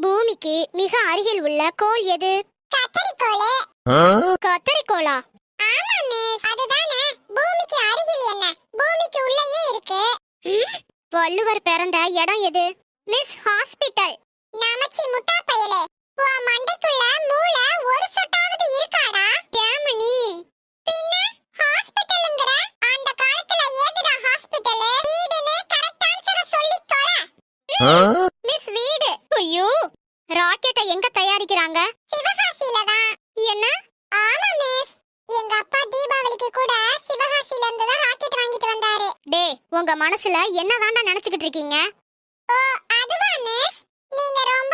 பூமிக்கு மிக அருகில் உள்ள கோள் எது? கத்தரிக்கோளே. கத்தரிக்கோளா? ஆமா மிஸ், அதுதானே. பூமிக்கு அருகில் என்ன, பூமிக்கு உள்ளேயே இருக்கு. வள்ளுவர் பிறந்த இடம் எது? Miss, hospital. நமச்சி முட்டா பயலே, உன் மண்டைக்குள்ள மூளை ஒரு சொட்டாவது இருக்காடா? கேமனி. பின்ன ஹாஸ்பிடல்ங்கற அந்த காலத்துல ஏதுடா ஹாஸ்பிடல்? வீடுனே கரெக்ட் ஆன்சரை சொல்லி தொலை. மிஸ், வீடு. ஐயோ, ராக்கெட்டை எங்க தயாரிக்கிறாங்க? சிவகாசியில தான். என்ன? ஆமா மிஸ், எங்க அப்பா தீபாவளிக்கு கூட சிவகாசியில இருந்து தான் ராக்கெட் வாங்கிட்டு வந்தாரு. டேய், உங்க மனசுல என்னதான்டா நினைச்சுக்கிட்டு இருக்கீங்க? ஓ, அதுவா மிஸ், நீங்க ரொம்ப